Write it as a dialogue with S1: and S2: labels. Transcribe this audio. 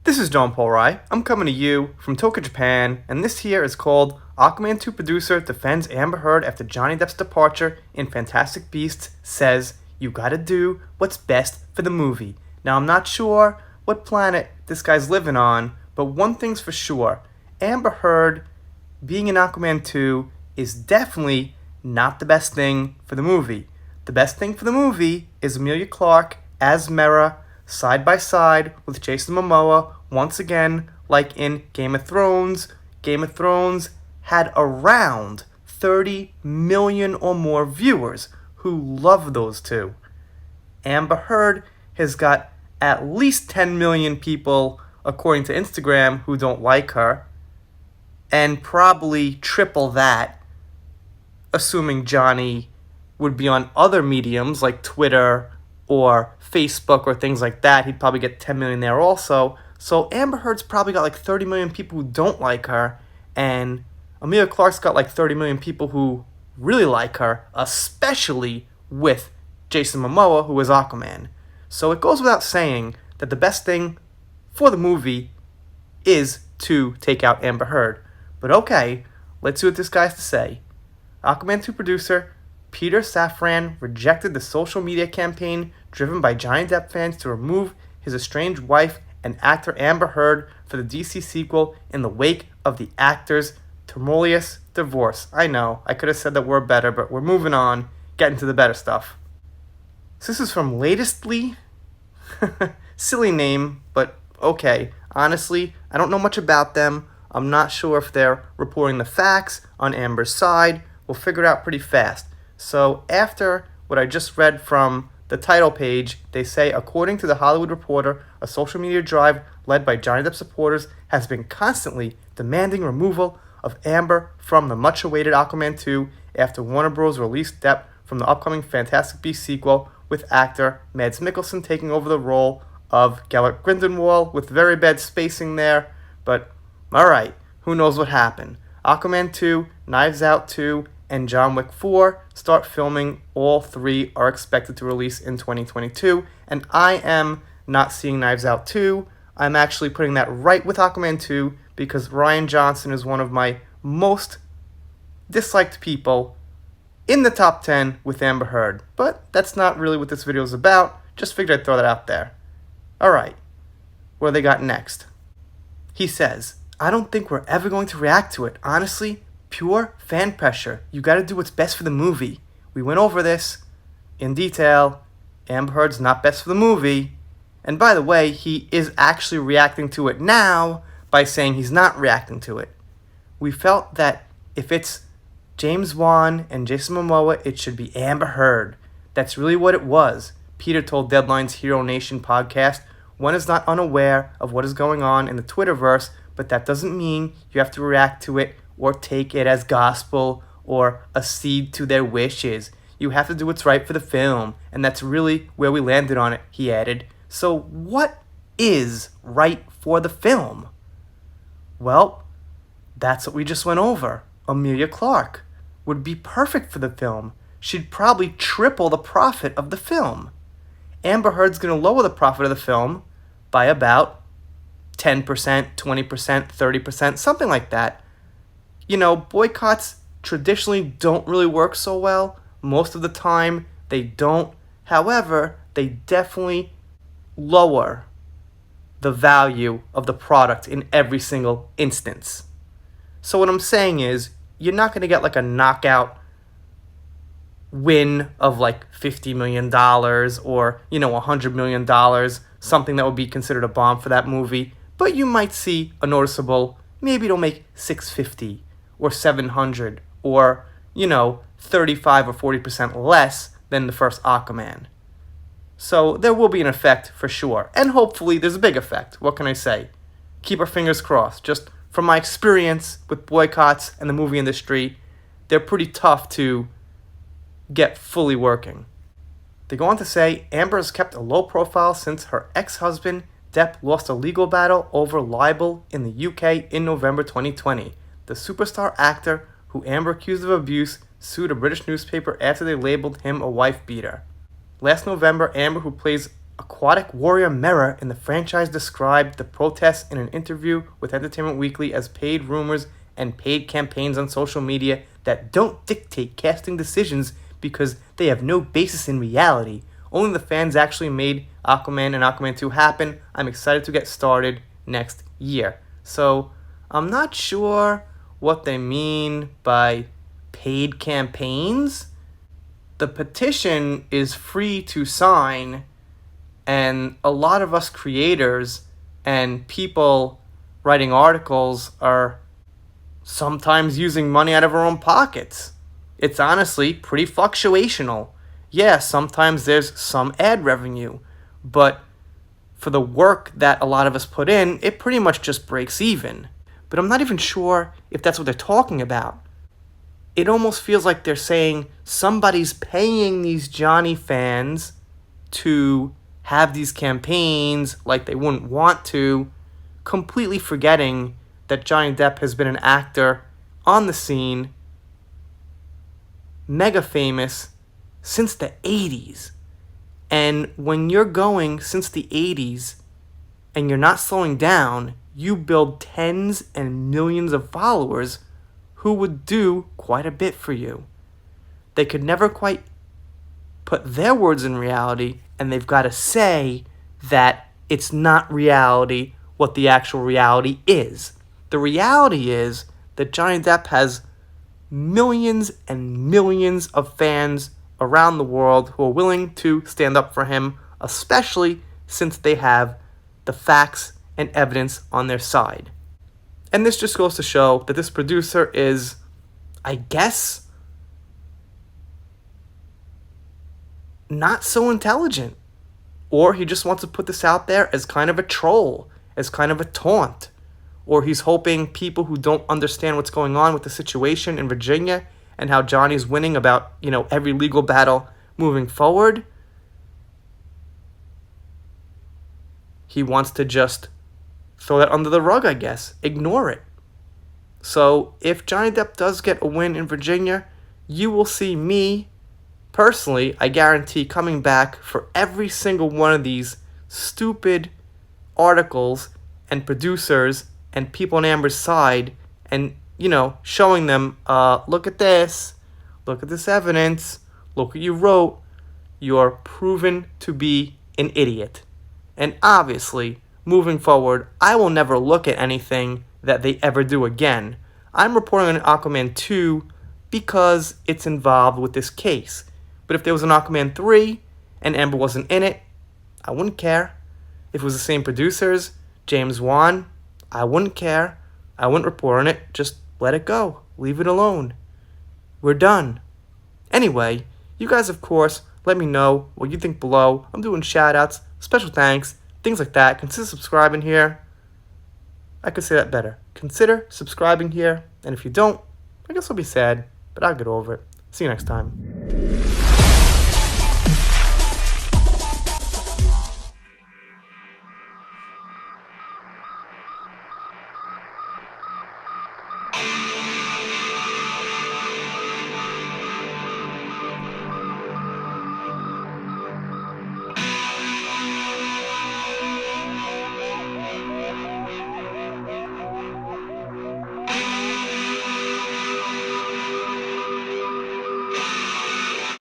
S1: This is John Paul Rai. I'm coming to you from Tokyo, Japan, and this here is called Aquaman 2 producer defends Amber Heard after Johnny Depp's departure in Fantastic Beasts, says you gotta do what's best for the movie. Now, I'm not sure what planet this guy's living on, but one thing's for sure. Amber Heard being in Aquaman 2 is definitely not the best thing for the movie. The best thing for the movie is Emilia Clarke as Mera, side by side with Jason Momoa, once again, like in Game of Thrones. Game of Thrones had around 30 million or more viewers who love those two. Amber Heard has got at least 10 million people, according to Instagram, who don't like her, and probably triple that, assuming Johnny would be on other mediums like Twitter or Facebook or things like that. He'd probably get 10 million there also. So Amber Heard's probably got like 30 million people who don't like her, and Emilia Clarke's got like 30 million people who really like her, especially with Jason Momoa, who is Aquaman. So it goes without saying that the best thing for the movie is to take out Amber Heard. But okay, let's see what this guy has to say. Aquaman 2 producer Peter Safran rejected the social media campaign driven by Johnny Depp fans to remove his estranged wife and actor Amber Heard for the DC sequel in the wake of the actor's tumultuous divorce. I know, I could have said that word better, but we're moving on, getting to the better stuff. So this is from Latestly. Silly name, but okay. Honestly, I don't know much about them. I'm not sure if they're reporting the facts on Amber's side. We'll figure it out pretty fast. So after what I just read from the title page, they say, according to The Hollywood Reporter, a social media drive led by Johnny Depp supporters has been constantly demanding removal of Amber from the much-awaited Aquaman 2 after Warner Bros. Released Depp from the upcoming Fantastic Beasts sequel, with actor Mads Mikkelsen taking over the role of Gellert Grindelwald, with very bad spacing there. But, alright, who knows what happened. Aquaman 2, Knives Out 2, and John Wick 4 start filming. All three are expected to release in 2022, and I am not seeing Knives Out 2. I'm actually putting that right with Aquaman 2 because Rian Johnson is one of my most disliked people in the top 10 with Amber Heard. But that's not really what this video is about. Just figured I'd throw that out there. Alright, what do they got next? He says, I don't think we're ever going to react to it. Honestly, pure fan pressure. You gotta do what's best for the movie. We went over this in detail. Amber Heard's not best for the movie. And by the way, he is actually reacting to it now by saying he's not reacting to it. We felt that if it's James Wan and Jason Momoa, it should be Amber Heard. That's really what it was, Peter told Deadline's Hero Nation podcast. One is not unaware of what is going on in the Twitterverse, but that doesn't mean you have to react to it or take it as gospel or accede to their wishes. You have to do what's right for the film, and that's really where we landed on it, he added. So what is right for the film? Well, that's what we just went over. Emilia Clarke would be perfect for the film. She'd probably triple the profit of the film. Amber Heard's going to lower the profit of the film by about 10%, 20%, 30%, something like that. You know, boycotts traditionally don't really work so well. Most of the time, they don't. However, they definitely lower the value of the product in every single instance. So what I'm saying is, you're not going to get like a knockout win of like $50 million or, $100 million, something that would be considered a bomb for that movie. But you might see a noticeable, maybe it'll make 650 or 700 or, 35 or 40% less than the first Aquaman. So there will be an effect for sure. And hopefully there's a big effect. What can I say? Keep our fingers crossed. Just from my experience with boycotts and the movie industry, they're pretty tough to get fully working. They go on to say, Amber has kept a low profile since her ex-husband, Depp, lost a legal battle over libel in the UK in November 2020. The superstar actor, who Amber accused of abuse, sued a British newspaper after they labeled him a wife-beater. Last November, Amber, who plays aquatic warrior Mera in the franchise described the protests in an interview with Entertainment Weekly as paid rumors and paid campaigns on social media that don't dictate casting decisions because they have no basis in reality. Only the fans actually made Aquaman and Aquaman 2 happen. I'm excited to get started next year. So, I'm not sure what they mean by paid campaigns. The petition is free to sign, and a lot of us creators and people writing articles are sometimes using money out of our own pockets. It's honestly pretty fluctuational. Yeah, sometimes there's some ad revenue, but for the work that a lot of us put in, it pretty much just breaks even. But I'm not even sure if that's what they're talking about. It almost feels like they're saying somebody's paying these Johnny fans to have these campaigns like they wouldn't want to, completely forgetting that Johnny Depp has been an actor on the scene, mega famous, since the 80s. And when you're going since the 80s and you're not slowing down, you build tens and millions of followers who would do quite a bit for you. They could never quite put their words in reality, and they've got to say that it's not reality what the actual reality is. The reality is that Johnny Depp has millions and millions of fans around the world who are willing to stand up for him, especially since they have the facts and evidence on their side. And this just goes to show that this producer is, I guess, not so intelligent. Or he just wants to put this out there as kind of a troll, as kind of a taunt. Or he's hoping people who don't understand what's going on with the situation in Virginia and how Johnny's winning about, every legal battle moving forward, he wants to just throw that under the rug, I guess. Ignore it. So if Johnny Depp does get a win in Virginia, you will see me, personally, I guarantee, coming back for every single one of these stupid articles and producers and people on Amber's side and, showing them, look at this evidence, look what you wrote, you're proven to be an idiot. And obviously, moving forward, I will never look at anything that they ever do again. I'm reporting on Aquaman 2 because it's involved with this case. But if there was an Aquaman 3 and Amber wasn't in it, I wouldn't care. If it was the same producers, James Wan, I wouldn't care. I wouldn't report on it. Just let it go. Leave it alone. We're done. Anyway, you guys, of course, let me know what you think below. I'm doing shout-outs, special thanks, things like that. Consider subscribing here. I could say that better. Consider subscribing here. And if you don't, I guess I'll be sad, but I'll get over it. See you next time.